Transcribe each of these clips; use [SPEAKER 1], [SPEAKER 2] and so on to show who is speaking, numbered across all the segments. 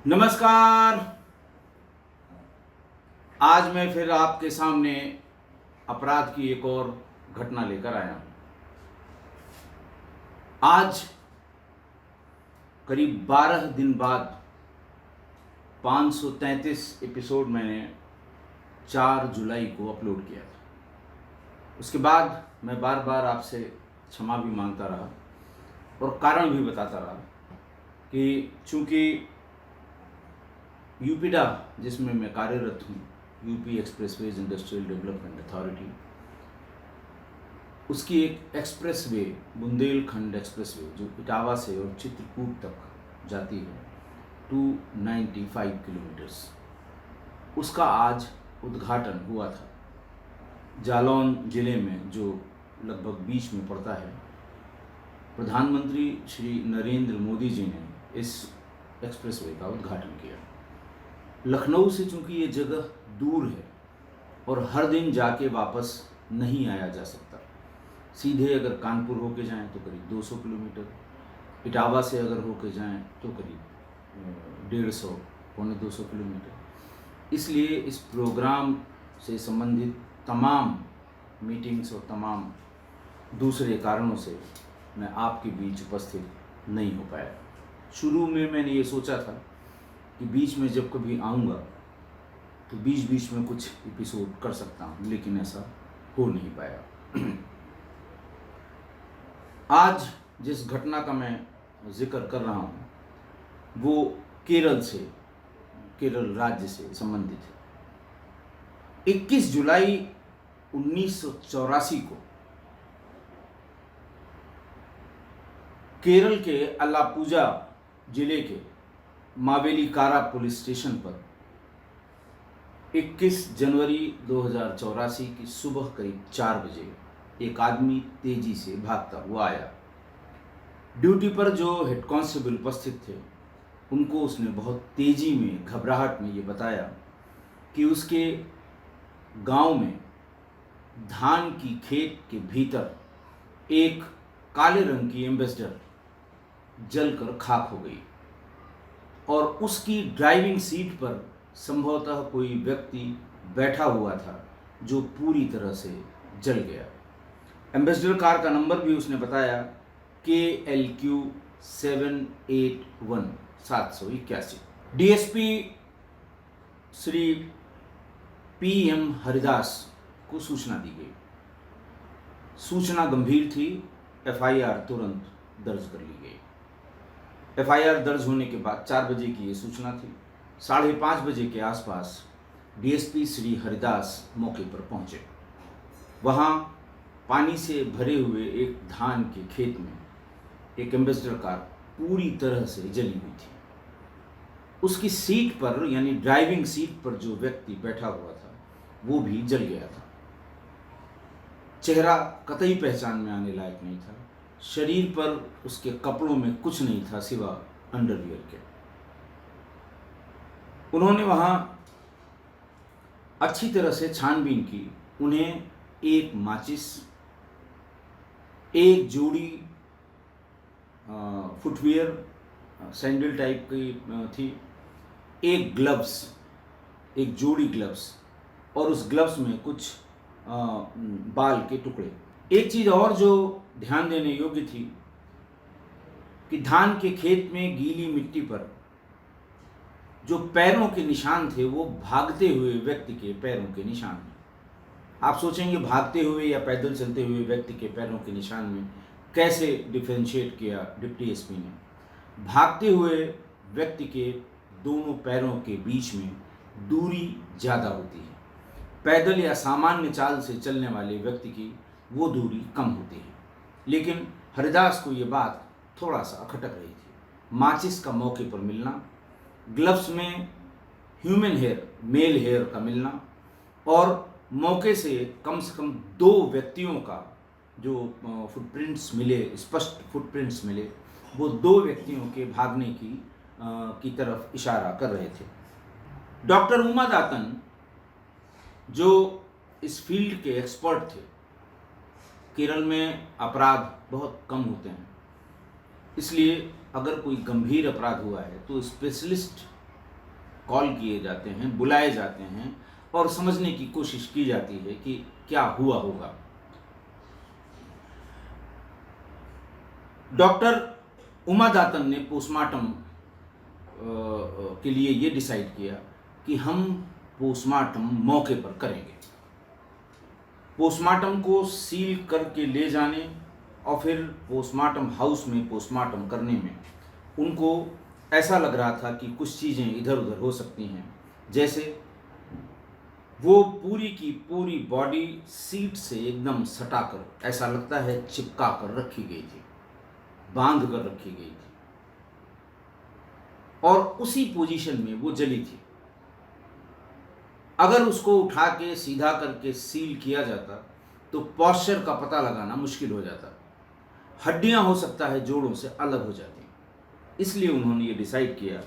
[SPEAKER 1] नमस्कार। आज मैं फिर आपके सामने अपराध की एक और घटना लेकर आया हूं। आज करीब 12 दिन बाद 533 एपिसोड मैंने 4 जुलाई को अपलोड किया था। उसके बाद मैं बार बार आपसे क्षमा भी मांगता रहा और कारण भी बताता रहा कि चूंकि यूपीडा जिसमें मैं कार्यरत हूँ, UP expressways industrial development authority, उसकी एक एक्सप्रेसवे बुंदेलखंड एक्सप्रेसवे जो इटावा से और चित्रकूट तक जाती है 295 किलोमीटर्स, उसका आज उद्घाटन हुआ था। जालौन जिले में जो लगभग बीच में पड़ता है, प्रधानमंत्री श्री नरेंद्र मोदी जी ने इस एक्सप्रेसवे का उद्घाटन किया। लखनऊ से चूंकि ये जगह दूर है और हर दिन जाके वापस नहीं आया जा सकता, सीधे अगर कानपुर होके जाएं तो करीब 200 किलोमीटर, इटावा से अगर होके जाएं तो करीब 150 पौने 200 किलोमीटर। इसलिए इस प्रोग्राम से संबंधित तमाम मीटिंग्स और तमाम दूसरे कारणों से मैं आपके बीच उपस्थित नहीं हो पाया। शुरू में मैंने ये सोचा था कि बीच में जब कभी आऊँगा तो बीच बीच में कुछ एपिसोड कर सकता हूँ, लेकिन ऐसा हो नहीं पाया। आज जिस घटना का मैं जिक्र कर रहा हूँ वो केरल राज्य से संबंधित है। 21 जुलाई 1984 को केरल के अलापुजा जिले के मावेलीकारा पुलिस स्टेशन पर 21 जनवरी 2084 की सुबह करीब 4 बजे एक आदमी तेजी से भागता हुआ आया। ड्यूटी पर जो हेड कांस्टेबल उपस्थित थे उनको उसने बहुत तेजी में, घबराहट में ये बताया कि उसके गांव में धान की खेत के भीतर एक काले रंग की एम्बेसडर जलकर खाक हो गई और उसकी ड्राइविंग सीट पर संभवतः कोई व्यक्ति बैठा हुआ था जो पूरी तरह से जल गया। एम्बेसडर कार का नंबर भी उसने बताया KLQ 781 781। DSP Shri PM Haridas को सूचना दी गई। सूचना गंभीर थी, FIR तुरंत दर्ज कर ली गई। FIR दर्ज होने के बाद 4 बजे की ये सूचना थी। 5:30 बजे के आसपास DSP श्री हरिदास मौके पर पहुंचे। वहां पानी से भरे हुए एक धान के खेत में एक एम्बेसडर कार पूरी तरह से जली हुई थी। उसकी सीट पर, यानी ड्राइविंग सीट पर जो व्यक्ति बैठा हुआ था वो भी जल गया था। चेहरा कतई पहचान में आने लायक नहीं था। शरीर पर उसके कपड़ों में कुछ नहीं था सिवा अंडरवियर के। उन्होंने वहां अच्छी तरह से छानबीन की। उन्हें एक माचिस, एक जोड़ी फुटवियर सैंडल टाइप की थी, एक ग्लव्स, एक जोड़ी ग्लव्स, और उस ग्लव्स में कुछ बाल के टुकड़े। एक चीज़ और जो ध्यान देने योग्य थी कि धान के खेत में गीली मिट्टी पर जो पैरों के निशान थे वो भागते हुए व्यक्ति के पैरों के निशान हैं। आप सोचेंगे भागते हुए या पैदल चलते हुए व्यक्ति के पैरों के निशान में कैसे डिफरेंशिएट किया डिप्टी एसपी ने। भागते हुए व्यक्ति के दोनों पैरों के बीच में दूरी ज़्यादा होती है। पैदल या सामान्य चाल से चलने वाले व्यक्ति की वो दूरी कम होती है। लेकिन हरिदास को ये बात थोड़ा सा खटक रही थी। माचिस का मौके पर मिलना, ग्लव्स में ह्यूमन हेयर, मेल हेयर का मिलना, और मौके से कम 2 व्यक्तियों का जो फुटप्रिंट्स मिले, स्पष्ट फुटप्रिंट्स मिले, वो 2 व्यक्तियों के भागने की तरफ इशारा कर रहे थे। डॉक्टर उमा दातन जो इस फील्ड के एक्सपर्ट थे, केरल में अपराध बहुत कम होते हैं, इसलिए अगर कोई गंभीर अपराध हुआ है तो स्पेशलिस्ट कॉल किए जाते हैं, बुलाए जाते हैं और समझने की कोशिश की जाती है कि क्या हुआ होगा। डॉक्टर उमा दातन ने पोस्टमार्टम के लिए ये डिसाइड किया कि हम पोस्टमार्टम मौके पर करेंगे। पोस्टमार्टम को सील करके ले जाने और फिर पोस्टमार्टम हाउस में पोस्टमार्टम करने में उनको ऐसा लग रहा था कि कुछ चीज़ें इधर उधर हो सकती हैं। जैसे वो पूरी की पूरी बॉडी सीट से एकदम सटाकर, ऐसा लगता है चिपका कर रखी गई थी, बांध कर रखी गई थी और उसी पोजीशन में वो जली थी। अगर उसको उठा के सीधा करके सील किया जाता तो पॉस्चर का पता लगाना मुश्किल हो जाता, हड्डियां हो सकता है जोड़ों से अलग हो जाती। इसलिए उन्होंने ये डिसाइड किया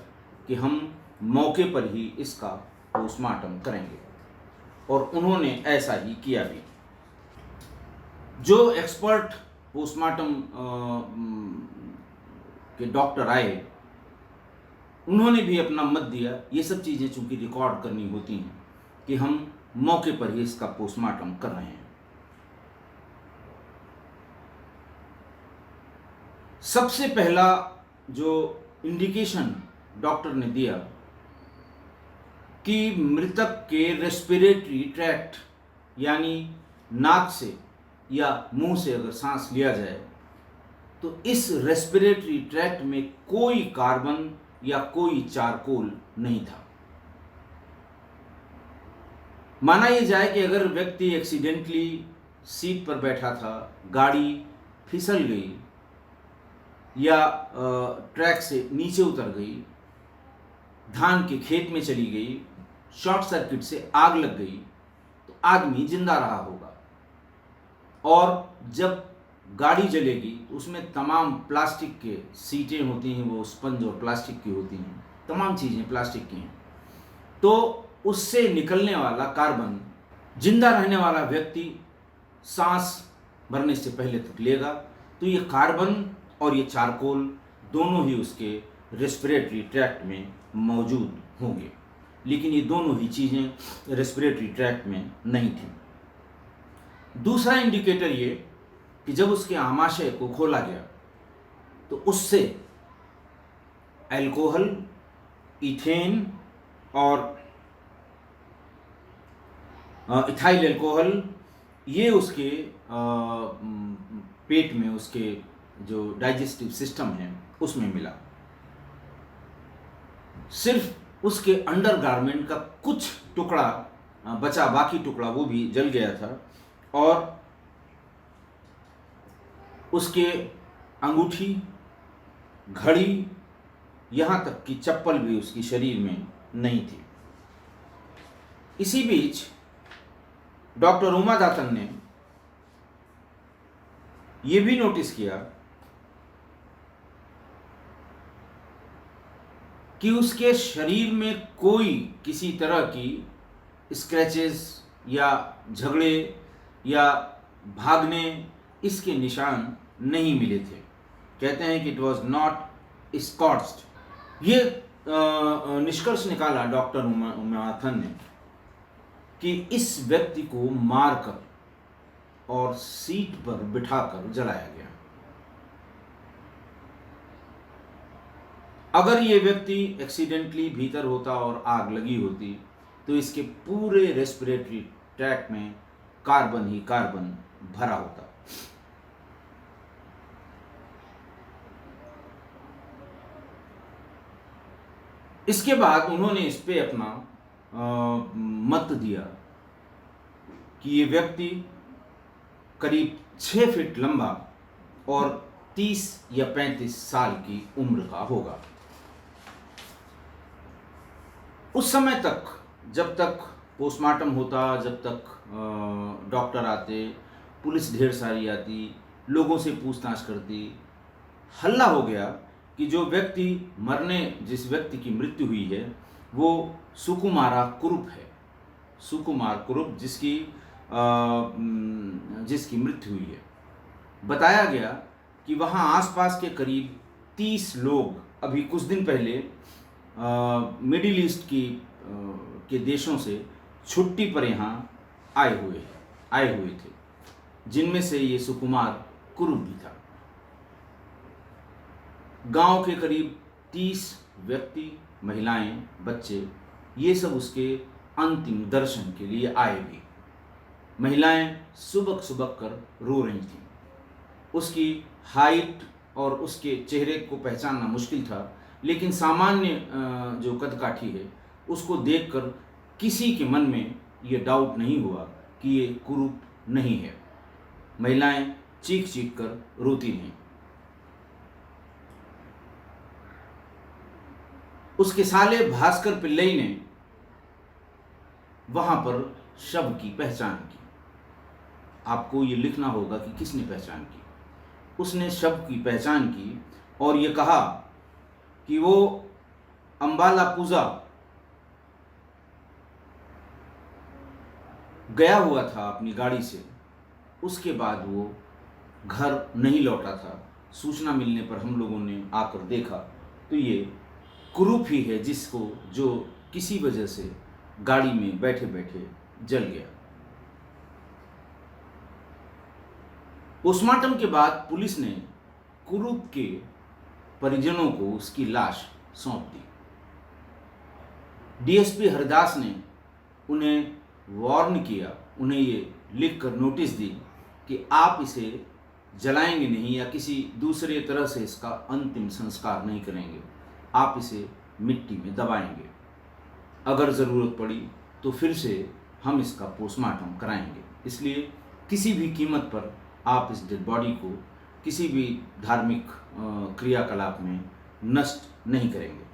[SPEAKER 1] कि हम मौके पर ही इसका पोस्टमार्टम करेंगे और उन्होंने ऐसा ही किया भी। जो एक्सपर्ट पोस्टमार्टम के डॉक्टर आए, उन्होंने भी अपना मत दिया। ये सब चीज़ें चूंकि रिकॉर्ड करनी होती हैं कि हम मौके पर ही इसका पोस्टमार्टम कर रहे हैं। सबसे पहला जो इंडिकेशन डॉक्टर ने दिया कि मृतक के रेस्पिरेटरी ट्रैक्ट यानी नाक से या मुंह से अगर सांस लिया जाए तो इस रेस्पिरेटरी ट्रैक्ट में कोई कार्बन या कोई चारकोल नहीं था। माना यह जाए कि अगर व्यक्ति एक्सीडेंटली सीट पर बैठा था, गाड़ी फिसल गई या ट्रैक से नीचे उतर गई, धान के खेत में चली गई, शॉर्ट सर्किट से आग लग गई तो आदमी जिंदा रहा होगा। और जब गाड़ी जलेगी तो उसमें तमाम प्लास्टिक के सीटें होती हैं, वो स्पंज और प्लास्टिक की होती हैं, तमाम चीज़ें प्लास्टिक की हैं, तो उससे निकलने वाला कार्बन जिंदा रहने वाला व्यक्ति सांस भरने से पहले तक लेगा। तो ये कार्बन और ये चारकोल दोनों ही उसके रेस्पिरेटरी ट्रैक्ट में मौजूद होंगे, लेकिन ये दोनों ही चीज़ें रेस्पिरेटरी ट्रैक्ट में नहीं थी। दूसरा इंडिकेटर ये कि जब उसके आमाशय को खोला गया तो उससे अल्कोहल, इथेन और इथाइल अल्कोहल ये उसके पेट में, उसके जो डाइजेस्टिव सिस्टम है उसमें मिला। सिर्फ उसके अंडरगारमेंट का कुछ टुकड़ा बचा, बाकी टुकड़ा वो भी जल गया था और उसके अंगूठी, घड़ी, यहाँ तक कि चप्पल भी उसकी शरीर में नहीं थी। इसी बीच डॉक्टर उमा दातन ने ये भी नोटिस किया कि उसके शरीर में कोई किसी तरह की स्क्रैचेस या झगड़े या भागने इसके निशान नहीं मिले थे। कहते हैं कि इट वॉज नॉट स्कॉच्ड। ये निष्कर्ष निकाला डॉक्टर उमा दातन ने कि इस व्यक्ति को मारकर और सीट पर बिठाकर जलाया गया। अगर ये व्यक्ति एक्सीडेंटली भीतर होता और आग लगी होती तो इसके पूरे रेस्पिरेटरी ट्रैक्ट में कार्बन ही कार्बन भरा होता। इसके बाद उन्होंने इस पे अपना मत दिया कि ये व्यक्ति करीब 6 फीट लंबा और 30 या 35 साल की उम्र का होगा। उस समय तक, जब तक पोस्टमार्टम होता, जब तक डॉक्टर आते, पुलिस ढेर सारी आती, लोगों से पूछताछ करती, हल्ला हो गया कि जो व्यक्ति जिस व्यक्ति की मृत्यु हुई है वो सुकुमारा कुरुप है। सुकुमार कुरुप जिसकी मृत्यु हुई है। बताया गया कि वहाँ आसपास के करीब 30 लोग अभी कुछ दिन पहले मिडिल ईस्ट के देशों से छुट्टी पर यहाँ आए हुए थे, जिनमें से ये सुकुमार कुरूप भी था। गांव के करीब 30 व्यक्ति, महिलाएं, बच्चे, ये सब उसके अंतिम दर्शन के लिए आए भी। महिलाएं सुबक सुबक कर रो रही थीं। उसकी हाइट और उसके चेहरे को पहचानना मुश्किल था, लेकिन सामान्य जो कदकाठी है उसको देखकर किसी के मन में ये डाउट नहीं हुआ कि ये कुरूप नहीं है। महिलाएं चीख चीख कर रोती रहीं। उसके साले भास्कर पिल्लई ने वहां पर शव की पहचान की। आपको ये लिखना होगा कि किसने पहचान की। उसने शव की पहचान की और ये कहा कि वो अंबाला पूजा गया हुआ था अपनी गाड़ी से। उसके बाद वो घर नहीं लौटा था। सूचना मिलने पर हम लोगों ने आकर देखा तो ये कुरूप ही है, जिसको जो किसी वजह से गाड़ी में बैठे बैठे जल गया। पोस्टमार्टम के बाद पुलिस ने कुरूप के परिजनों को उसकी लाश सौंप दी। डीएसपी हरदास ने उन्हें वार्न किया, उन्हें ये लिखकर नोटिस दी कि आप इसे जलाएंगे नहीं या किसी दूसरे तरह से इसका अंतिम संस्कार नहीं करेंगे, आप इसे मिट्टी में दबाएंगे। अगर ज़रूरत पड़ी तो फिर से हम इसका पोस्टमार्टम कराएंगे। इसलिए किसी भी कीमत पर आप इस डेड बॉडी को किसी भी धार्मिक क्रियाकलाप में नष्ट नहीं करेंगे।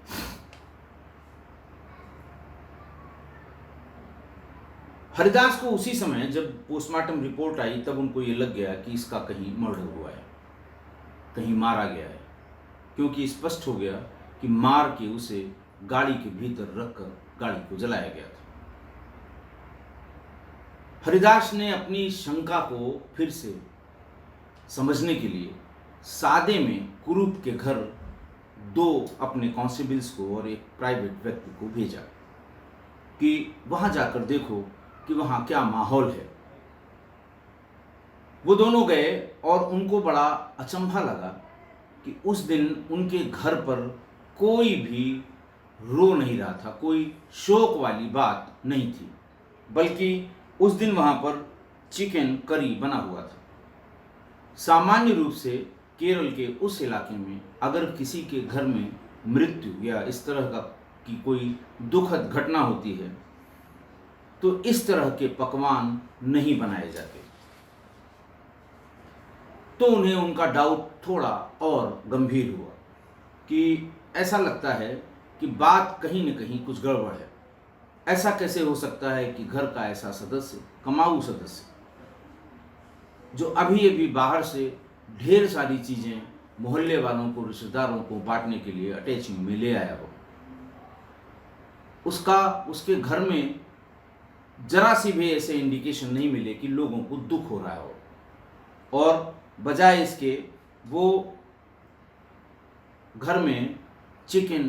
[SPEAKER 1] हरिदास को उसी समय जब पोस्टमार्टम रिपोर्ट आई तब उनको ये लग गया कि इसका कहीं मर्डर हुआ है, कहीं मारा गया है, क्योंकि स्पष्ट हो गया कि मार के उसे गाड़ी के भीतर रखकर गाड़ी को जलाया गया था। हरिदास ने अपनी शंका को फिर से समझने के लिए सादे में कुरूप के घर 2 अपने कांस्टेबल्स को और एक प्राइवेट व्यक्ति को भेजा कि वहां जाकर देखो कि वहां क्या माहौल है। वो दोनों गए और उनको बड़ा अचंभा लगा कि उस दिन उनके घर पर कोई भी रो नहीं रहा था, कोई शोक वाली बात नहीं थी, बल्कि उस दिन वहां पर चिकन करी बना हुआ था। सामान्य रूप से केरल के उस इलाके में अगर किसी के घर में मृत्यु या इस तरह की कोई दुखद घटना होती है तो इस तरह के पकवान नहीं बनाए जाते। तो उन्हें उनका डाउट थोड़ा और गंभीर हुआ कि ऐसा लगता है कि बात कहीं न कहीं कुछ गड़बड़ है। ऐसा कैसे हो सकता है कि घर का ऐसा सदस्य, कमाऊ सदस्य, जो अभी अभी बाहर से ढेर सारी चीज़ें मोहल्ले वालों को, रिश्तेदारों को बांटने के लिए अटैचिंग में ले आया हो, उसके घर में जरा सी भी ऐसे इंडिकेशन नहीं मिले कि लोगों को दुख हो रहा हो, और बजाय इसके वो घर में चिकन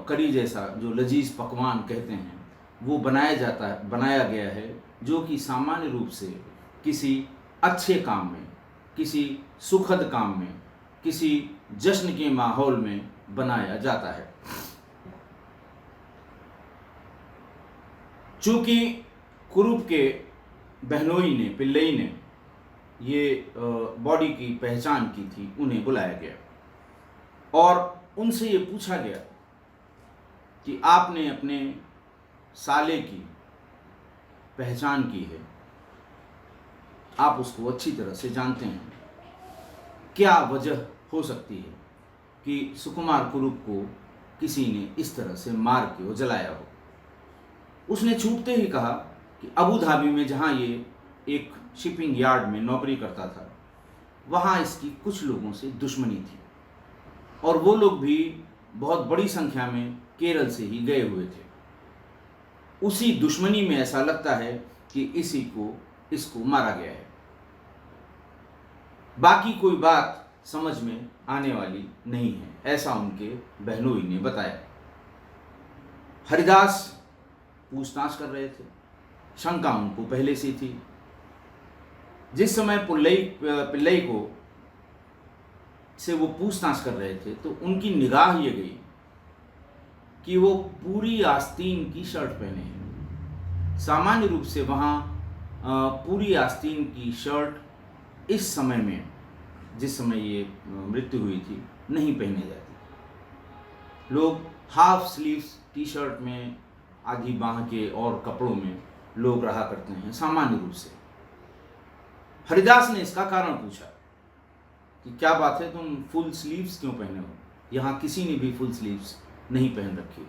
[SPEAKER 1] करी जैसा जो लजीज पकवान कहते हैं वो बनाया गया है, जो कि सामान्य रूप से किसी अच्छे काम में, किसी सुखद काम में, किसी जश्न के माहौल में बनाया जाता है। चूंकि कुरूप के बहनोई ने, पिल्लई ने ये बॉडी की पहचान की थी, उन्हें बुलाया गया और उनसे ये पूछा गया कि आपने अपने साले की पहचान की है, आप उसको अच्छी तरह से जानते हैं, क्या वजह हो सकती है कि सुकुमार कुरूप को किसी ने इस तरह से मार के जलाया हो। उसने छूटते ही कहा कि अबू धाबी में, जहाँ ये एक शिपिंग यार्ड में नौकरी करता था, वहाँ इसकी कुछ लोगों से दुश्मनी थी और वो लोग भी बहुत बड़ी संख्या में केरल से ही गए हुए थे। उसी दुश्मनी में ऐसा लगता है कि इसको मारा गया है। बाकी कोई बात समझ में आने वाली नहीं है, ऐसा उनके बहनोई ने बताया। हरिदास पूछताछ कर रहे थे, शंका उनको पहले से थी। जिस समय पिल्लई को से वो पूछताछ कर रहे थे तो उनकी निगाह ये गई कि वो पूरी आस्तीन की शर्ट पहने हैं। सामान्य रूप से वहाँ पूरी आस्तीन की शर्ट इस समय में, जिस समय ये मृत्यु हुई थी, नहीं पहने जाती। लोग हाफ स्लीव्स टी शर्ट में, आधी बांह के और कपड़ों में लोग रहा करते हैं सामान्य रूप से। हरिदास ने इसका कारण पूछा कि क्या बात है, तुम फुल स्लीव्स क्यों पहने हो? यहाँ किसी ने भी फुल स्लीव्स नहीं पहन रखी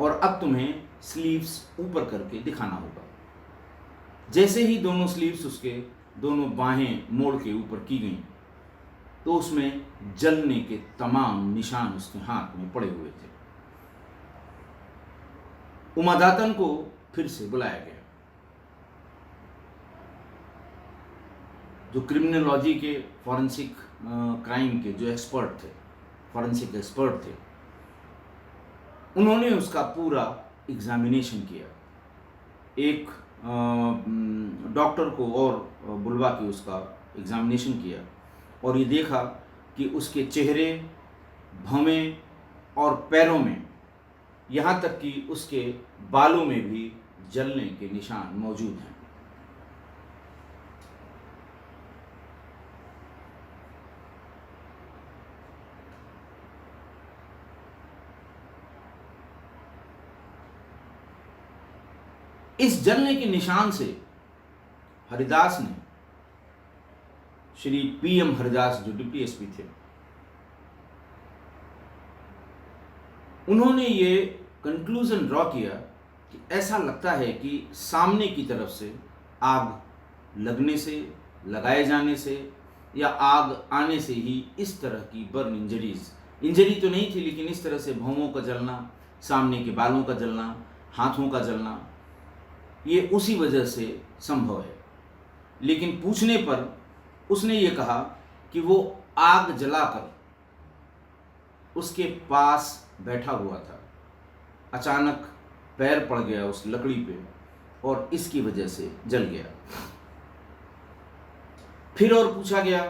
[SPEAKER 1] और अब तुम्हें स्लीव्स ऊपर करके दिखाना होगा। जैसे ही दोनों स्लीव्स, उसके दोनों बाहें मोड़ के ऊपर की गईं तो उसमें जलने के तमाम निशान उसके हाथ में पड़े हुए थे। उमादातन को फिर से बुलाया गया। जो क्रिमिनोलॉजी के, फॉरेंसिक क्राइम के जो एक्सपर्ट थे, फॉरेंसिक एक्सपर्ट थे, उन्होंने उसका पूरा एग्जामिनेशन किया। एक डॉक्टर को और बुलवा के उसका एग्जामिनेशन किया और ये देखा कि उसके चेहरे, भौहें और पैरों में, यहाँ तक कि उसके बालों में भी जलने के निशान मौजूद हैं। इस जलने के निशान से हरिदास ने, श्री पीएम हरिदास जो डिप्टी एसपी थे, उन्होंने ये कंक्लूजन ड्रॉ किया कि ऐसा लगता है कि सामने की तरफ से आग लगने से, लगाए जाने से या आग आने से ही इस तरह की बर्न इंजरी तो नहीं थी, लेकिन इस तरह से भौहों का जलना, सामने के बालों का जलना, हाथों का जलना, ये उसी वजह से संभव है। लेकिन पूछने पर उसने ये कहा कि वो आग जलाकर उसके पास बैठा हुआ था, अचानक पैर पड़ गया उस लकड़ी पे और इसकी वजह से जल गया। फिर और पूछा गया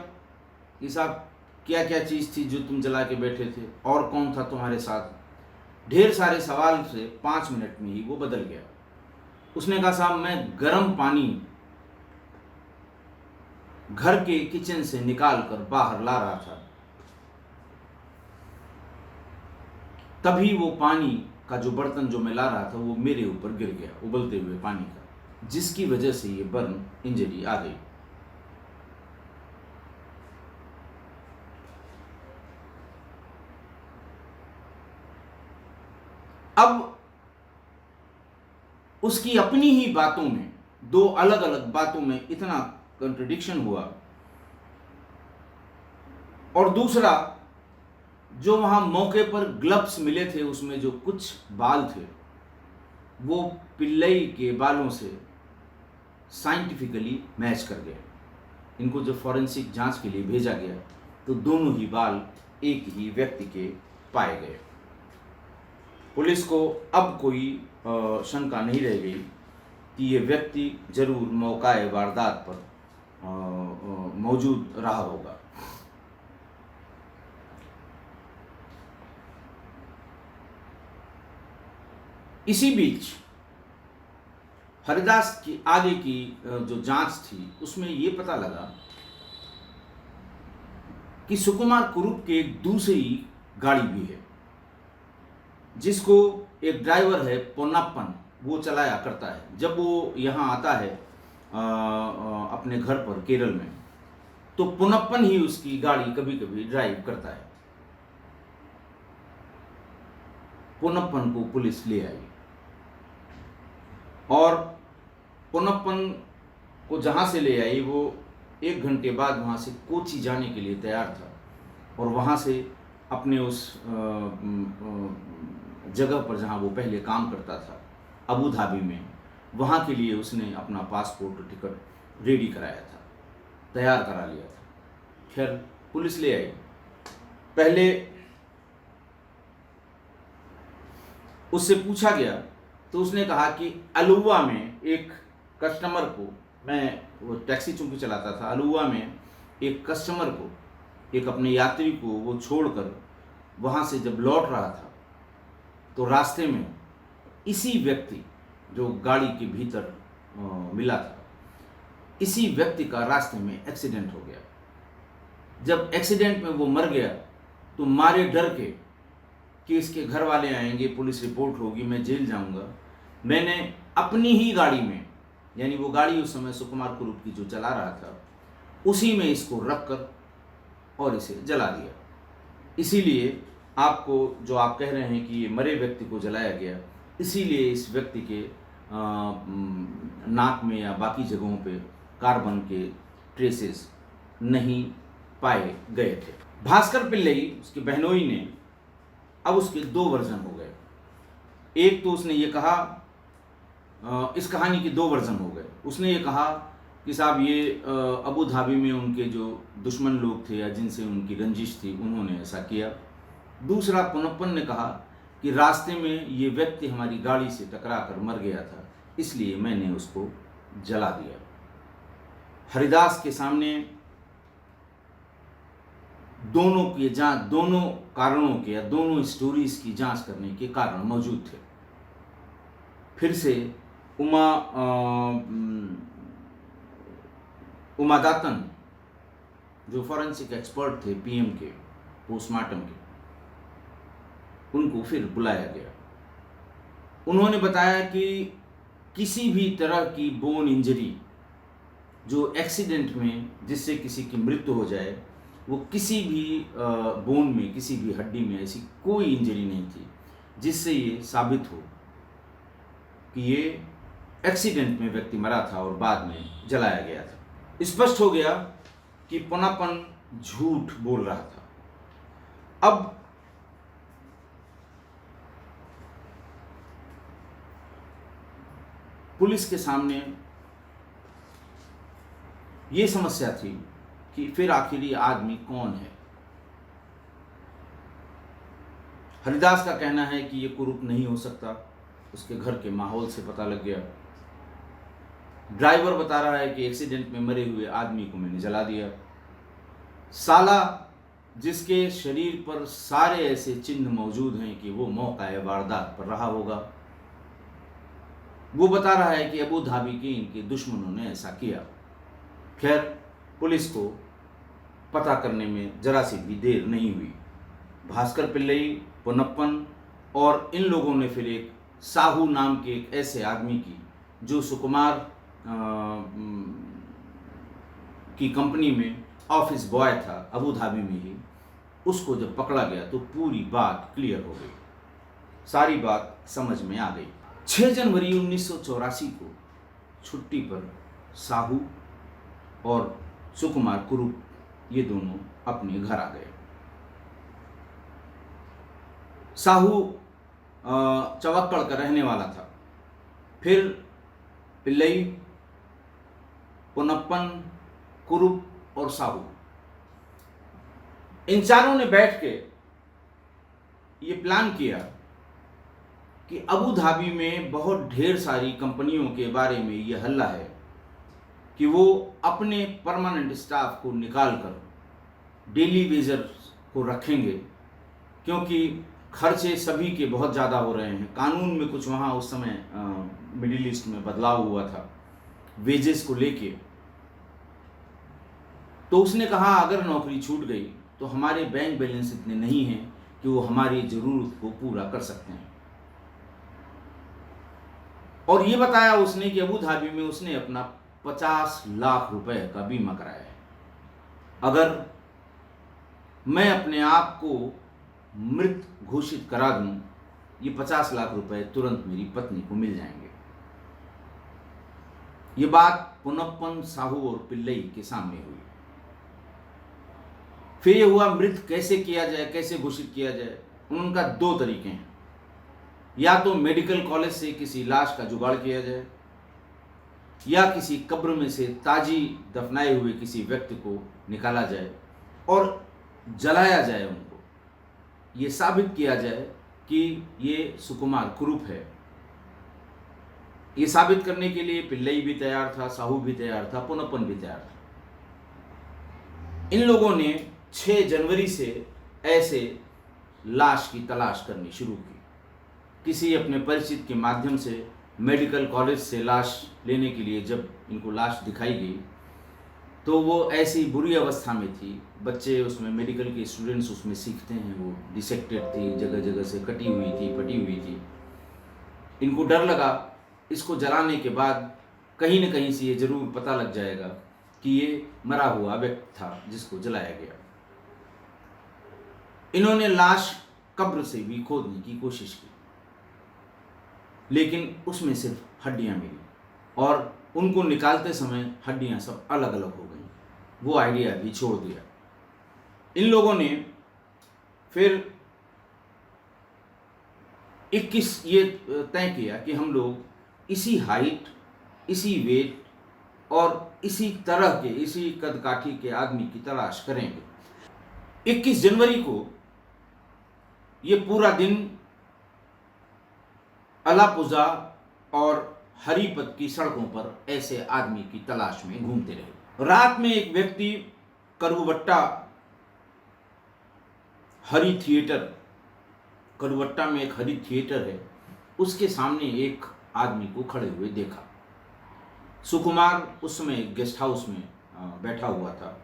[SPEAKER 1] कि साहब क्या क्या चीज़ थी जो तुम जला के बैठे थे और कौन था तुम्हारे साथ? ढेर सारे सवाल से 5 मिनट में ही वो बदल गया। उसने कहा साहब मैं गर्म पानी घर के किचन से निकाल कर बाहर ला रहा था, तभी वो पानी का जो बर्तन जो मैं ला रहा था वो मेरे ऊपर गिर गया, उबलते हुए पानी का, जिसकी वजह से ये बर्न इंजरी आ गई। अब उसकी अपनी ही बातों में, 2 अलग अलग बातों में इतना कंट्रडिक्शन हुआ। और दूसरा, जो वहां मौके पर ग्लव्स मिले थे उसमें जो कुछ बाल थे वो पिल्लई के बालों से साइंटिफिकली मैच कर गए। इनको जो फॉरेंसिक जांच के लिए भेजा गया तो दोनों ही बाल एक ही व्यक्ति के पाए गए। पुलिस को अब कोई शंका नहीं रह गई कि ये व्यक्ति जरूर मौकाए वारदात पर मौजूद रहा होगा। इसी बीच हरिदास की आगे की जो जांच थी उसमें ये पता लगा कि सुकुमार कुरूप के एक दूसरी गाड़ी भी है, जिसको एक ड्राइवर है पोन्नाप्पन, वो चलाया करता है। जब वो यहाँ आता है अपने घर पर केरल में, तो पोन्नाप्पन ही उसकी गाड़ी कभी कभी ड्राइव करता है। पोन्नाप्पन को पुलिस ले आई और पोन्नाप्पन को जहाँ से ले आई वो 1 घंटे बाद वहाँ से कोची जाने के लिए तैयार था और वहाँ से अपने उस जगह पर जहाँ वो पहले काम करता था, अबू धाबी में, वहाँ के लिए उसने अपना पासपोर्ट और टिकट रेडी कराया था, तैयार करा लिया था। खैर पुलिस ले आई। पहले उससे पूछा गया तो उसने कहा कि अलुवा में एक कस्टमर को, मैं वो टैक्सी चूंकि चलाता था, अलुवा में एक कस्टमर को, एक अपने यात्री को वो छोड़कर वहाँ से जब लौट रहा था तो रास्ते में इसी व्यक्ति जो गाड़ी के भीतर मिला था, इसी व्यक्ति का रास्ते में एक्सीडेंट हो गया। जब एक्सीडेंट में वो मर गया तो मारे डर के कि इसके घर वाले आएंगे, पुलिस रिपोर्ट होगी, मैं जेल जाऊंगा, मैंने अपनी ही गाड़ी में, यानी वो गाड़ी उस समय सुकुमार कुरूप की जो चला रहा था, उसी में इसको रख कर और इसे जला दिया। इसीलिए आपको जो आप कह रहे हैं कि ये मरे व्यक्ति को जलाया गया, इसीलिए इस व्यक्ति के नाक में या बाकी जगहों पे कार्बन के ट्रेसेस नहीं पाए गए थे। भास्कर पिल्लई, उसके बहनोई ने, अब उसके 2 वर्जन हो गए। एक तो उसने ये कहा, इस कहानी के 2 वर्जन हो गए। उसने ये कहा कि साहब ये अबू धाबी में उनके जो दुश्मन लोग थे या जिनसे उनकी रंजिश थी, उन्होंने ऐसा किया। दूसरा, पुनप्पन ने कहा कि रास्ते में ये व्यक्ति हमारी गाड़ी से टकरा कर मर गया था, इसलिए मैंने उसको जला दिया। हरिदास के सामने दोनों की जांच, दोनों कारणों के या दोनों स्टोरीज की जांच करने के कारण मौजूद थे। फिर से उमादातन, जो फॉरेंसिक एक्सपर्ट थे पीएम के, पोस्टमार्टम के, उनको फिर बुलाया गया। उन्होंने बताया कि किसी भी तरह की बोन इंजरी जो एक्सीडेंट में जिससे किसी की मृत्यु हो जाए, वो किसी भी बोन में, किसी भी हड्डी में ऐसी कोई इंजरी नहीं थी जिससे ये साबित हो कि ये एक्सीडेंट में व्यक्ति मरा था और बाद में जलाया गया था। स्पष्ट हो गया कि पुनप्पन झूठ बोल रहा था। अब पुलिस के सामने ये समस्या थी कि फिर आखिर ये आदमी कौन है। हरिदास का कहना है कि ये कुरूप नहीं हो सकता, उसके घर के माहौल से पता लग गया। ड्राइवर बता रहा है कि एक्सीडेंट में मरे हुए आदमी को मैंने जला दिया। साला, जिसके शरीर पर सारे ऐसे चिन्ह मौजूद हैं कि वो मौका वारदात पर रहा होगा, वो बता रहा है कि अबू धाबी के इनके दुश्मनों ने ऐसा किया। खैर, पुलिस को पता करने में जरा सी भी देर नहीं हुई। भास्कर पिल्लई, पुनप्पन और इन लोगों ने फिर एक साहू नाम के एक ऐसे आदमी की, जो सुकुमार की कंपनी में ऑफिस बॉय था अबू धाबी में ही, उसको जब पकड़ा गया तो पूरी बात क्लियर हो गई, सारी बात समझ में आ गई। 6 जनवरी 1984 को छुट्टी पर साहू और सुकुमार कुरूप, ये दोनों अपने घर आ गए। साहू चवक्कड़ का रहने वाला था। फिर पिल्लई, पुनप्पन, कुरूप और साहू, इन चारों ने बैठ के ये प्लान किया कि अबू धाबी में बहुत ढेर सारी कंपनियों के बारे में ये हल्ला है कि वो अपने परमानेंट स्टाफ को निकालकर डेली वेजर्स को रखेंगे, क्योंकि खर्चे सभी के बहुत ज़्यादा हो रहे हैं। कानून में कुछ वहाँ उस समय मिडिल ईस्ट में बदलाव हुआ था वेजेस को लेके। तो उसने कहा अगर नौकरी छूट गई तो हमारे बैंक बैलेंस इतने नहीं हैं कि वो हमारी ज़रूरत को पूरा कर सकते हैं। और ये बताया उसने कि अबू धाबी में उसने अपना 50 लाख रुपए का बीमा कराया है। अगर मैं अपने आप को मृत घोषित करा दूं, ये 50 लाख रुपए तुरंत मेरी पत्नी को मिल जाएंगे। ये बात पुनप्पन, साहू और पिल्लई के सामने हुई। फिर ये हुआ मृत कैसे किया जाए, कैसे घोषित किया जाए। उनका 2 तरीके हैं, या तो मेडिकल कॉलेज से किसी लाश का जुगाड़ किया जाए, या किसी कब्र में से ताजी दफनाए हुए किसी व्यक्ति को निकाला जाए और जलाया जाए उनको। ये साबित किया जाए कि ये सुकुमार कुरूप है। ये साबित करने के लिए पिल्लई भी तैयार था, साहू भी तैयार था, पुनप्पन भी तैयार था। इन लोगों ने 6 जनवरी से ऐसे लाश की तलाश करनी शुरू की। किसी अपने परिचित के माध्यम से मेडिकल कॉलेज से लाश लेने के लिए जब इनको लाश दिखाई गई तो वो ऐसी बुरी अवस्था में थी, बच्चे उसमें, मेडिकल के स्टूडेंट्स उसमें सीखते हैं, वो डिसेक्टेड थी, जगह जगह से कटी हुई थी, फटी हुई थी। इनको डर लगा इसको जलाने के बाद कहीं न कहीं से ये जरूर पता लग जाएगा कि ये मरा हुआ व्यक्ति था जिसको जलाया गया। इन्होंने लाश कब्र से भी खोदने की कोशिश की, लेकिन उसमें सिर्फ हड्डियां मिली और उनको निकालते समय हड्डियां सब अलग अलग हो गई। वो आइडिया भी छोड़ दिया। इन लोगों ने फिर 21 ये तय किया कि हम लोग इसी हाइट, इसी वेट और इसी तरह के, इसी कदकाठी के आदमी की तलाश करेंगे। 21 जनवरी को ये पूरा दिन अलापुजा और हरिपत की सड़कों पर ऐसे आदमी की तलाश में घूमते रहे। रात में एक व्यक्ति करुवट्टा हरि थिएटर, करुवट्टा में एक हरि थिएटर है, उसके सामने एक आदमी को खड़े हुए देखा। सुकुमार उस समय गेस्ट हाउस में बैठा हुआ था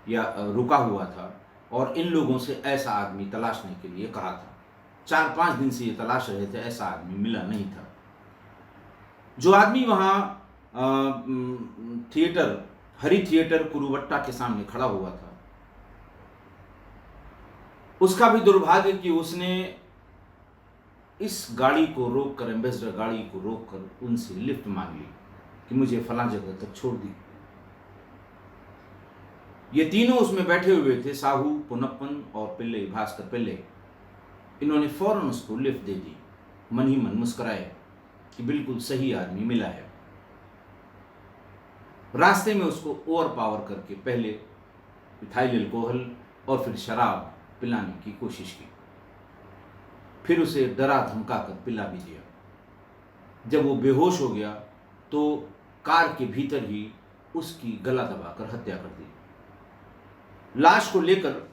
[SPEAKER 1] या रुका हुआ था और इन लोगों से ऐसा आदमी तलाशने के लिए कहा था। 4-5 दिन से ये तलाश रहे थे, ऐसा आदमी मिला नहीं था। जो आदमी वहाँ थिएटर, हरि थिएटर कुरुवट्टा के सामने खड़ा हुआ था, उसका भी दुर्भाग्य कि उसने इस गाड़ी को रोककर, एम्बेसडर गाड़ी को रोककर उनसे लिफ्ट मांग ली कि मुझे फलां जगह तक छोड़ दी। ये तीनों उसमें बैठे हुए थे, साहू, पुनप्पन और पिल्लई, भास्कर पिल्लई। इन्होंने फौरन उसको लिफ्ट दे दी, मन ही मन मुस्कुराए कि बिल्कुल सही आदमी मिला है। रास्ते में उसको ओवर पावर करके पहले इथाइल अल्कोहल और फिर शराब पिलाने की कोशिश की, फिर उसे डरा धमका कर पिला भी दिया। जब वो बेहोश हो गया तो कार के भीतर ही उसकी गला दबाकर हत्या कर दी। लाश को लेकर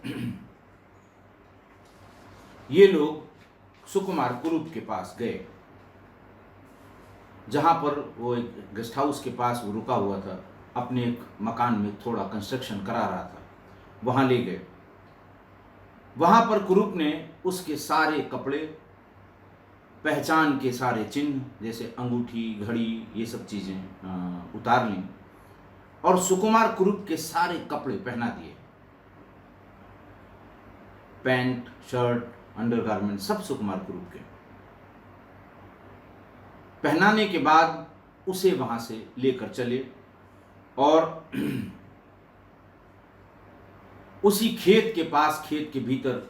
[SPEAKER 1] ये लोग सुकुमार कुरूप के पास गए, जहां पर वो एक गेस्ट हाउस के पास वो रुका हुआ था, अपने एक मकान में थोड़ा कंस्ट्रक्शन करा रहा था, वहां ले गए। वहां पर कुरूप ने उसके सारे कपड़े, पहचान के सारे चिन्ह जैसे अंगूठी, घड़ी, ये सब चीजें उतार ली और सुकुमार कुरूप के सारे कपड़े पहना दिए। पैंट, शर्ट, अंडरगारमेंट सब सुकुमार कुरूप के पहनाने के बाद उसे वहां से लेकर चले और उसी खेत के पास, खेत के भीतर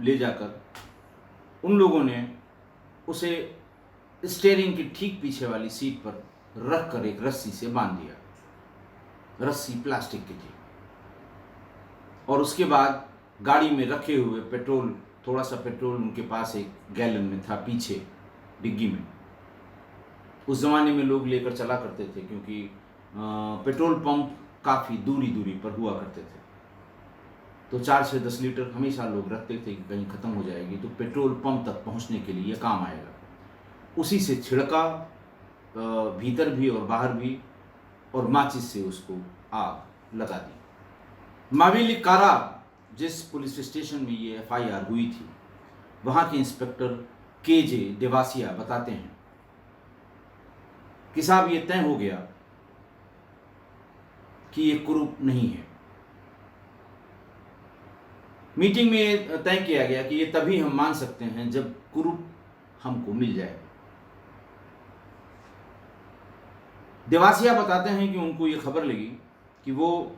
[SPEAKER 1] ले जाकर उन लोगों ने उसे स्टीयरिंग की ठीक पीछे वाली सीट पर रखकर एक रस्सी से बांध दिया। रस्सी प्लास्टिक की थी और उसके बाद गाड़ी में रखे हुए पेट्रोल, थोड़ा सा पेट्रोल उनके पास एक गैलन में था पीछे डिग्गी में। उस ज़माने में लोग लेकर चला करते थे क्योंकि पेट्रोल पंप काफ़ी दूरी पर हुआ करते थे, तो 4 से 10 लीटर हमेशा लोग रखते थे कि कहीं ख़त्म हो जाएगी तो पेट्रोल पंप तक पहुंचने के लिए काम आएगा। उसी से छिड़का, भीतर भी और बाहर भी, और माचिस से उसको आग लगा दी। मावेलिक्कारा जिस पुलिस स्टेशन में ये FIR हुई थी, वहाँ के इंस्पेक्टर KJ देवासिया बताते हैं कि साहब ये तय हो गया कि ये कुरूप नहीं है। मीटिंग में तय किया गया कि ये तभी हम मान सकते हैं जब कुरूप हमको मिल जाए। देवासिया बताते हैं कि उनको ये खबर लगी कि वो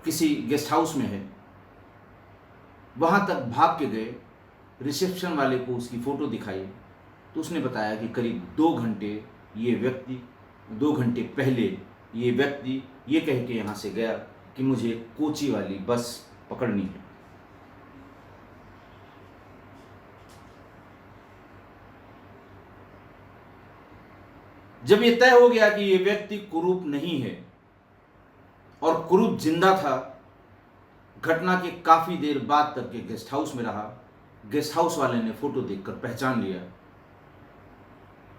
[SPEAKER 1] किसी गेस्ट हाउस में है, वहाँ तक भाग के गए, रिसेप्शन वाले को उसकी फ़ोटो दिखाई तो उसने बताया कि करीब 2 घंटे ये व्यक्ति, 2 घंटे पहले ये व्यक्ति ये कह के यहाँ से गया कि मुझे कोची वाली बस पकड़नी है। जब ये तय हो गया कि ये व्यक्ति कुरूप नहीं है और कुरूप जिंदा था, घटना के काफी देर बाद तक के गेस्ट हाउस में रहा। गेस्ट हाउस वाले ने फोटो देखकर पहचान लिया।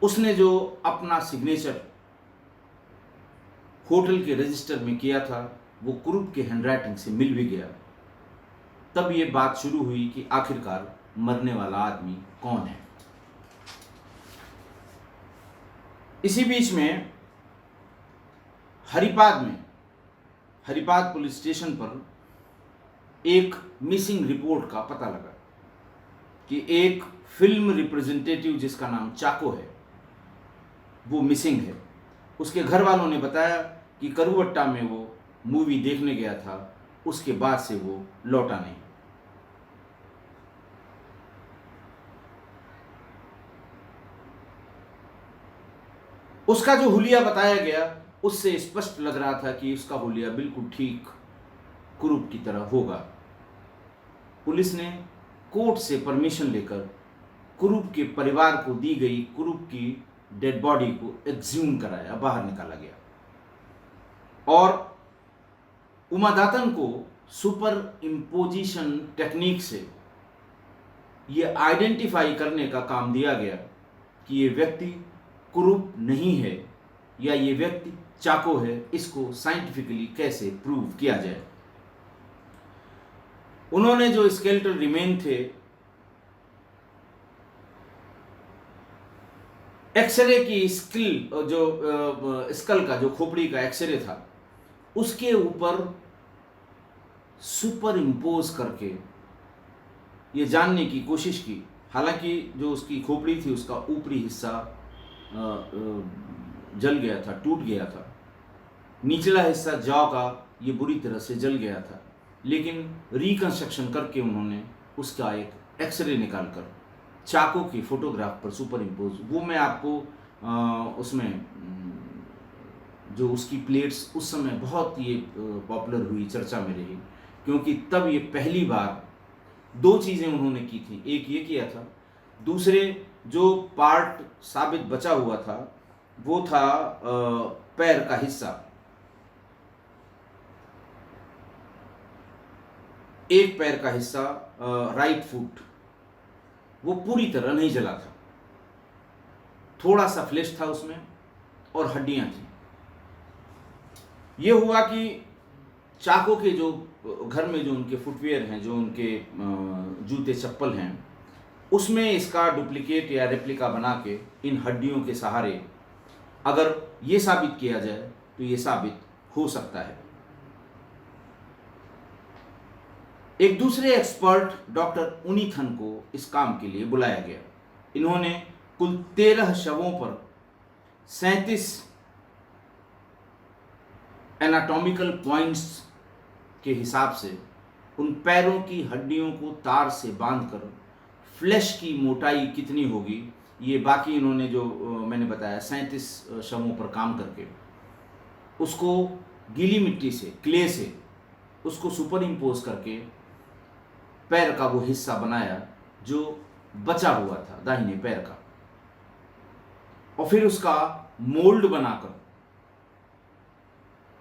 [SPEAKER 1] उसने जो अपना सिग्नेचर होटल के रजिस्टर में किया था वो कुरूप के हैंडराइटिंग से मिल भी गया। तब ये बात शुरू हुई कि आखिरकार मरने वाला आदमी कौन है। इसी बीच में हरिपाद पुलिस स्टेशन पर एक मिसिंग रिपोर्ट का पता लगा कि एक फिल्म रिप्रेजेंटेटिव जिसका नाम चाको है वो मिसिंग है। उसके घर वालों ने बताया कि करुवट्टा में वो मूवी देखने गया था, उसके बाद से वो लौटा नहीं। उसका जो हुलिया बताया गया उससे स्पष्ट लग रहा था कि उसका हुलिया बिल्कुल ठीक कुरूप की तरह होगा। पुलिस ने कोर्ट से परमिशन लेकर कुरूप के परिवार को दी गई कुरूप की डेड बॉडी को एक्सह्यूम कराया, बाहर निकाला गया और उमादातन को सुपर इम्पोजिशन टेक्निक से ये आइडेंटिफाई करने का काम दिया गया कि ये व्यक्ति कुरूप नहीं है या ये व्यक्ति चाको है। इसको साइंटिफिकली कैसे प्रूव किया जाए। उन्होंने जो स्केलेटल रिमेन थे, एक्सरे की स्कल का जो खोपड़ी का एक्सरे था उसके ऊपर सुपर इम्पोज करके ये जानने की कोशिश की। हालांकि जो उसकी खोपड़ी थी उसका ऊपरी हिस्सा जल गया था, टूट गया था। निचला हिस्सा जॉ का ये बुरी तरह से जल गया था, लेकिन रिकंस्ट्रक्शन करके उन्होंने उसका एक एक्सरे निकालकर चाको की फोटोग्राफ पर सुपर इम्पोज, वो मैं आपको उसमें जो उसकी प्लेट्स उस समय बहुत ये पॉपुलर हुई, चर्चा में रही, क्योंकि तब ये पहली बार दो चीज़ें उन्होंने की थी। एक ये किया था, दूसरे जो पार्ट साबित बचा हुआ था वो था पैर का हिस्सा। एक पैर का हिस्सा राइट फुट, वो पूरी तरह नहीं जला था, थोड़ा सा फ्लेश था उसमें और हड्डियां थी। ये हुआ कि चाको के जो घर में जो उनके फुटवेयर हैं, जो उनके जूते चप्पल हैं, उसमें इसका डुप्लीकेट या रेप्लिका बना के इन हड्डियों के सहारे अगर ये साबित किया जाए तो ये साबित हो सकता है। एक दूसरे एक्सपर्ट डॉक्टर उनीथन को इस काम के लिए बुलाया गया। इन्होंने कुल 13 शवों पर 37 एनाटॉमिकल पॉइंट्स के हिसाब से उन पैरों की हड्डियों को तार से बांधकर फ्लैश की मोटाई कितनी होगी, ये बाकी इन्होंने जो मैंने बताया 37 शवों पर काम करके उसको गीली मिट्टी से, क्ले से उसको सुपर इम्पोज करके पैर का वो हिस्सा बनाया जो बचा हुआ था दाहिने पैर का, और फिर उसका मोल्ड बनाकर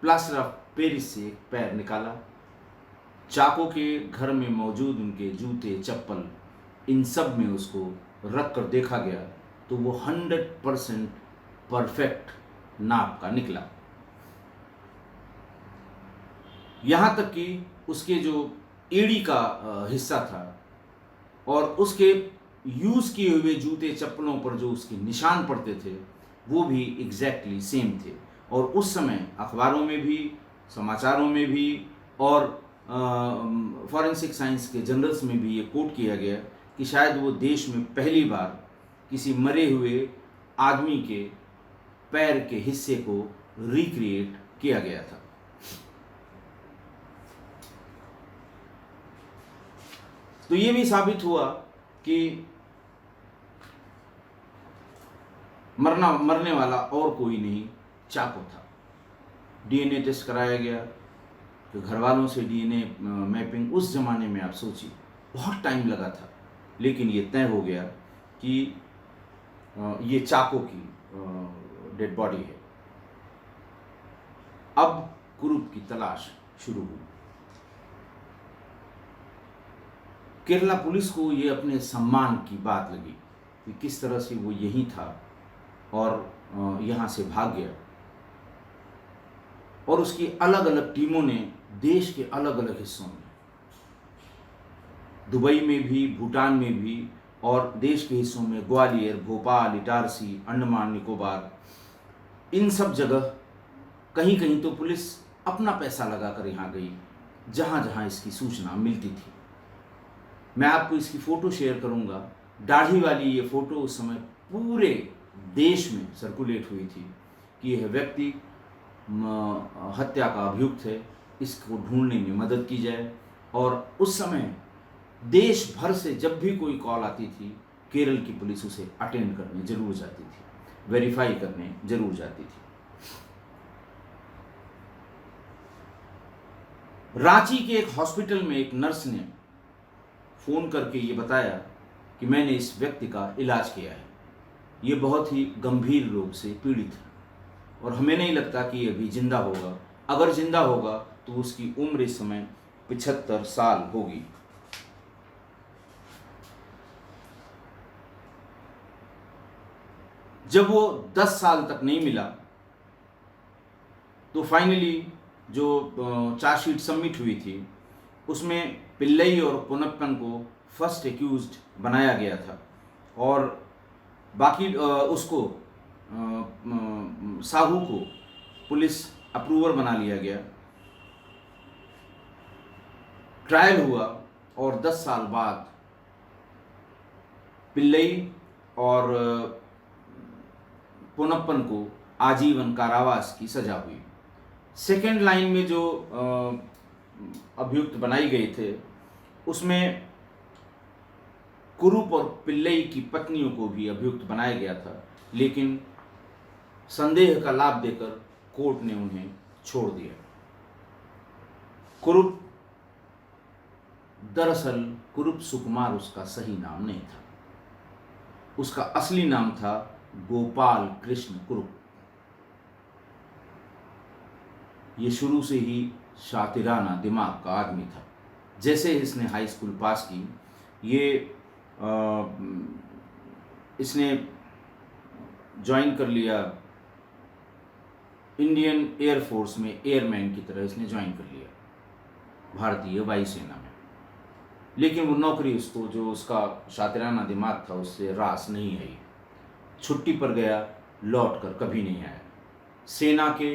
[SPEAKER 1] प्लास्टर ऑफ पेरिस से एक पैर निकाला। चाको के घर में मौजूद उनके जूते चप्पल इन सब में उसको रख कर देखा गया तो वो 100% परफेक्ट नाप का निकला। यहाँ तक कि उसके जो एड़ी का हिस्सा था और उसके यूज़ किए हुए जूते चप्पलों पर जो उसके निशान पड़ते थे वो भी एग्जैक्टली सेम थे। और उस समय अखबारों में भी, समाचारों में भी और फॉरेंसिक साइंस के जर्नल्स में भी ये कोट किया गया कि शायद वो देश में पहली बार किसी मरे हुए आदमी के पैर के हिस्से को रिक्रिएट किया गया था। तो ये भी साबित हुआ कि मरने वाला और कोई नहीं, चाको था। डीएनए टेस्ट कराया गया तो घर वालों से डीएनए मैपिंग, उस ज़माने में आप सोचिए बहुत टाइम लगा था, लेकिन ये तय हो गया कि ये चाको की डेड बॉडी है। अब कुरूप की तलाश शुरू हुई। केरला पुलिस को ये अपने सम्मान की बात लगी कि किस तरह से वो यहीं था और यहाँ से भाग गया, और उसकी अलग अलग टीमों ने देश के अलग अलग हिस्सों में, दुबई में भी, भूटान में भी, और देश के हिस्सों में ग्वालियर, भोपाल, इटारसी, अंडमान निकोबार, इन सब जगह कहीं कहीं तो पुलिस अपना पैसा लगाकर यहाँ गई जहाँ जहाँ इसकी सूचना मिलती थी। मैं आपको इसकी फ़ोटो शेयर करूँगा। दाढ़ी वाली ये फ़ोटो उस समय पूरे देश में सर्कुलेट हुई थी कि यह व्यक्ति हत्या का अभियुक्त है, इसको ढूंढने में मदद की जाए। और उस समय देश भर से जब भी कोई कॉल आती थी, केरल की पुलिस उसे अटेंड करने जरूर जाती थी, वेरीफाई करने जरूर जाती थी। रांची के एक हॉस्पिटल में एक नर्स ने फ़ोन करके ये बताया कि मैंने इस व्यक्ति का इलाज किया है, ये बहुत ही गंभीर रोग से पीड़ित है और हमें नहीं लगता कि ये अभी जिंदा होगा। अगर जिंदा होगा तो उसकी उम्र इस समय 75 साल होगी। जब वो 10 साल तक नहीं मिला तो फाइनली जो चार्जशीट सबमिट हुई थी उसमें पिल्लई और पुनप्पन को फर्स्ट एक्यूज्ड बनाया गया था और बाकी उसको साहू को पुलिस अप्रूवर बना लिया गया। ट्रायल हुआ और 10 साल बाद पिल्लई और पुनप्पन को आजीवन कारावास की सजा हुई। सेकेंड लाइन में जो अभियुक्त बनाई गए थे उसमें कुरूप और पिल्लई की पत्नियों को भी अभियुक्त बनाया गया था, लेकिन संदेह का लाभ देकर कोर्ट ने उन्हें छोड़ दिया। कुरूप, दरअसल कुरूप सुकुमार उसका सही नाम नहीं था, उसका असली नाम था गोपाल कृष्ण कुरूप। ये शुरू से ही शातिराना दिमाग का आदमी था। जैसे इसने हाई स्कूल पास की, इसने ज्वाइन कर लिया इंडियन एयरफोर्स में, एयरमैन की तरह इसने ज्वाइन कर लिया भारतीय वायुसेना में। लेकिन वो नौकरी उसको, जो उसका शातिराना दिमाग था, उससे रास नहीं आई। छुट्टी पर गया, लौट कर कभी नहीं आया। सेना के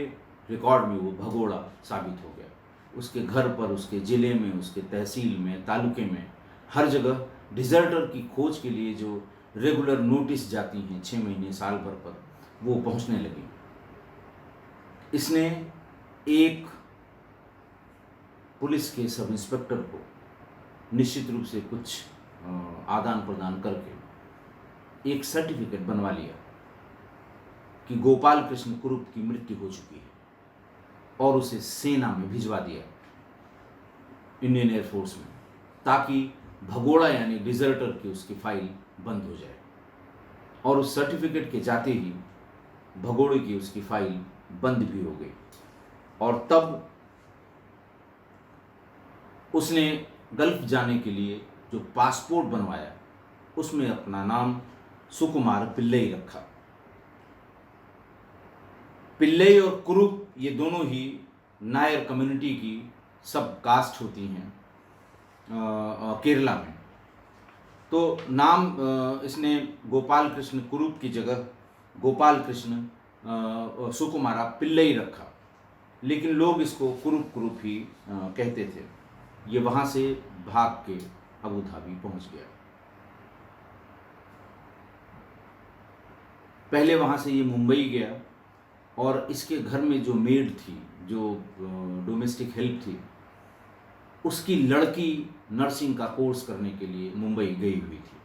[SPEAKER 1] रिकॉर्ड में वो भगोड़ा साबित हो गया। उसके घर पर, उसके ज़िले में, उसके तहसील में, तालुके में, हर जगह डिज़र्टर की खोज के लिए जो रेगुलर नोटिस जाती हैं 6 महीने साल भर पर, वो पहुंचने लगी। इसने एक पुलिस के सब इंस्पेक्टर को निश्चित रूप से कुछ आदान प्रदान करके एक सर्टिफिकेट बनवा लिया कि गोपाल कृष्ण कुरूप की मृत्यु हो चुकी है और उसे सेना में भिजवा दिया, इंडियन एयरफोर्स में, ताकि भगोड़ा यानी डिजर्टर की उसकी फाइल बंद हो जाए। और उस सर्टिफिकेट के जाते ही भगोड़े की उसकी फाइल बंद भी हो गई। और तब उसने गल्फ जाने के लिए जो पासपोर्ट बनवाया उसमें अपना नाम सुकुमार पिल्लई रखा। पिल्लई और कुरूप ये दोनों ही नायर कम्युनिटी की सब कास्ट होती हैं केरला में। तो नाम इसने गोपाल कृष्ण कुरूप की जगह गोपाल कृष्ण सुकुमारा पिल्लई रखा, लेकिन लोग इसको कुरूप कुरूप ही कहते थे। ये वहाँ से भाग के अबू धाबी पहुँच गया। पहले वहाँ से ये मुंबई गया और इसके घर में जो मेड थी, जो डोमेस्टिक हेल्प थी, उसकी लड़की नर्सिंग का कोर्स करने के लिए मुंबई गई हुई थी।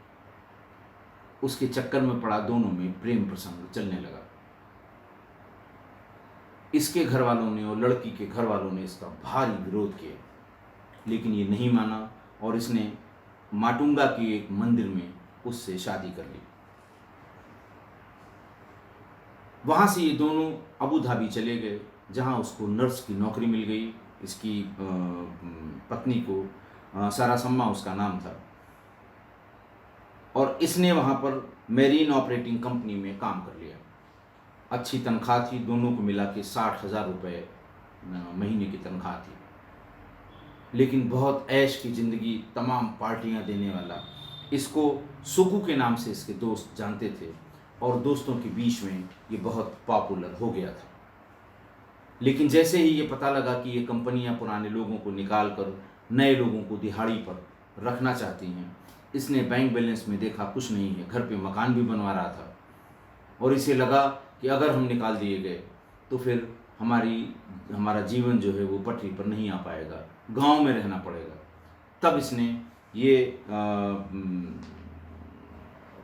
[SPEAKER 1] उसके चक्कर में पड़ा, दोनों में प्रेम प्रसंग चलने लगा। इसके घर वालों ने और लड़की के घर वालों ने इसका भारी विरोध किया, लेकिन ये नहीं माना और इसने माटुंगा की एक मंदिर में उससे शादी कर ली। वहाँ से ये दोनों अबू धाबी चले गए, जहाँ उसको नर्स की नौकरी मिल गई। इसकी पत्नी को सारासम्मा उसका नाम था, और इसने वहाँ पर मेरीन ऑपरेटिंग कंपनी में काम कर लिया। अच्छी तनख्वाह थी, दोनों को मिला के 60,000 रुपये महीने की तनख्वाह थी। लेकिन बहुत ऐश की ज़िंदगी, तमाम पार्टियां देने वाला। इसको सुकू के नाम से इसके दोस्त जानते थे, और दोस्तों के बीच में ये बहुत पॉपुलर हो गया था। लेकिन जैसे ही ये पता लगा कि ये कंपनियां पुराने लोगों को निकाल कर नए लोगों को दिहाड़ी पर रखना चाहती हैं, इसने बैंक बैलेंस में देखा कुछ नहीं है, घर पे मकान भी बनवा रहा था, और इसे लगा कि अगर हम निकाल दिए गए तो फिर हमारा जीवन जो है वो पटरी पर नहीं आ पाएगा, गांव में रहना पड़ेगा। तब इसने ये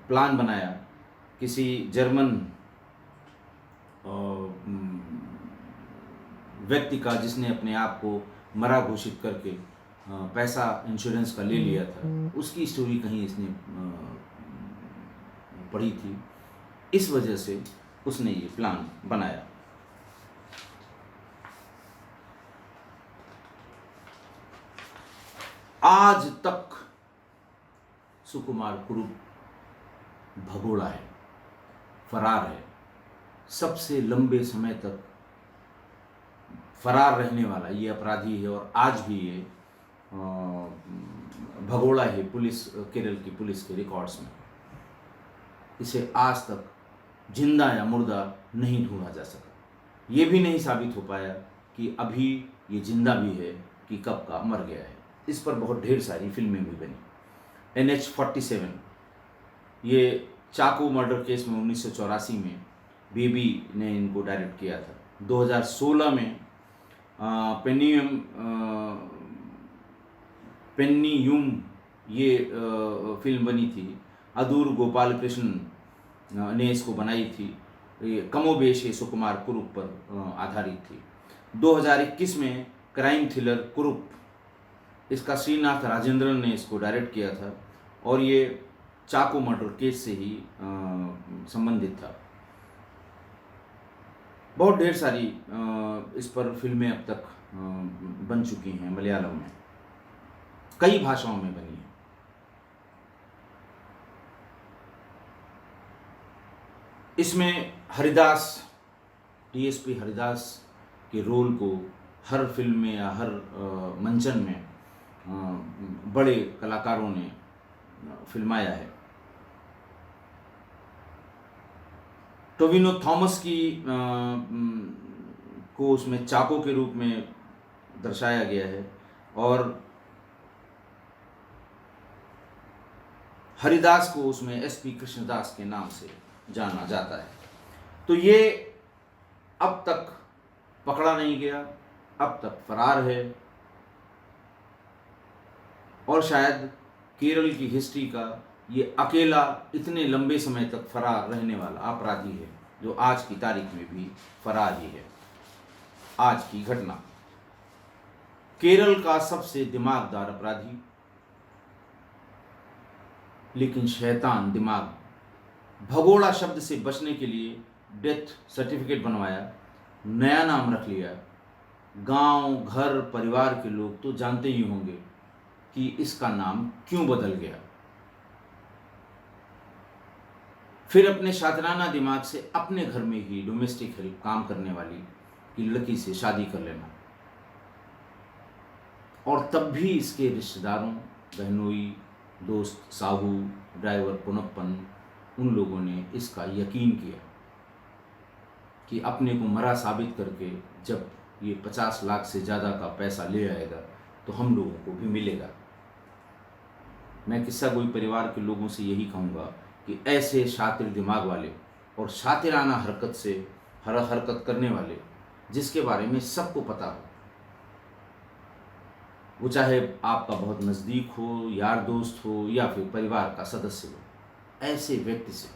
[SPEAKER 1] प्लान बनाया किसी जर्मन व्यक्ति का, जिसने अपने आप को मरा घोषित करके पैसा इंश्योरेंस का ले लिया था। उसकी स्टोरी कहीं इसने पढ़ी थी, इस वजह से उसने ये प्लान बनाया। आज तक सुकुमार कुरूप भगोड़ा है, फरार है, सबसे लंबे समय तक फरार रहने वाला ये अपराधी है, और आज भी ये भगोड़ा है केरल की पुलिस के रिकॉर्ड्स में। इसे आज तक जिंदा या मुर्दा नहीं ढूंढा जा सका। ये भी नहीं साबित हो पाया कि अभी ये जिंदा भी है कि कब का मर गया है। इस पर बहुत ढेर सारी फिल्में भी बनी। NH-47, ये चाकू मर्डर केस में 1984 में बेबी ने इनको डायरेक्ट किया था। 2016 में पेन्नियुम ये फिल्म बनी थी, अदूर गोपाल कृष्ण ने इसको बनाई थी। ये कमोबेश ये सुकुमार कुरूप पर आधारित थी। 2021 में क्राइम थ्रिलर कुरूप, इसका श्रीनाथ राजेंद्रन ने इसको डायरेक्ट किया था, और ये चाकू मर्डर केस से ही संबंधित था। बहुत ढेर सारी इस पर फिल्में अब तक बन चुकी हैं। मलयालम में कई भाषाओं में बनी है। इसमें हरिदास, DSP हरिदास के रोल को हर फिल्म में या हर मंचन में बड़े कलाकारों ने फिल्माया है। टोविनो थॉमस की को उसमें चाको के रूप में दर्शाया गया है, और हरिदास को उसमें SP कृष्णदास के नाम से जाना जाता है। तो ये अब तक पकड़ा नहीं गया, अब तक फरार है, और शायद केरल की हिस्ट्री का ये अकेला इतने लंबे समय तक फरार रहने वाला अपराधी है, जो आज की तारीख में भी फरार ही है। आज की घटना, केरल का सबसे दिमागदार अपराधी, लेकिन शैतान दिमाग, भगोड़ा शब्द से बचने के लिए डेथ सर्टिफिकेट बनवाया, नया नाम रख लिया। गांव, घर, परिवार के लोग तो जानते ही होंगे कि इसका नाम क्यों बदल गया। फिर अपने शातिराना दिमाग से अपने घर में ही डोमेस्टिक हेल्प काम करने वाली की लड़की से शादी कर लेना, और तब भी इसके रिश्तेदारों, बहनोई, दोस्त साहू, ड्राइवर पुनप्पन, उन लोगों ने इसका यकीन किया कि अपने को मरा साबित करके जब ये 50 लाख से ज़्यादा का पैसा ले आएगा तो हम लोगों को भी मिलेगा। मैं किस्सा गोई परिवार के लोगों से यही कहूँगा कि ऐसे शातिर दिमाग वाले और शातिराना हरकत करने वाले, जिसके बारे में सबको पता हो, वो चाहे आपका बहुत नज़दीक हो, यार दोस्त हो, या फिर परिवार का सदस्य हो, ऐसे व्यक्ति से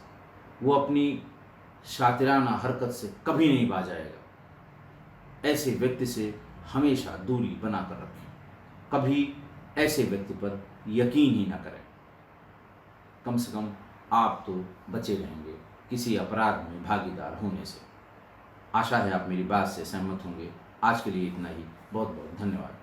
[SPEAKER 1] वो अपनी शातिराना हरकत से कभी नहीं बाज आएगा। ऐसे व्यक्ति से हमेशा दूरी बनाकर रखें, कभी ऐसे व्यक्ति पर यकीन ही ना करें। कम से कम आप तो बचे रहेंगे किसी अपराध में भागीदार होने से। आशा है आप मेरी बात से सहमत होंगे। आज के लिए इतना ही। बहुत बहुत धन्यवाद।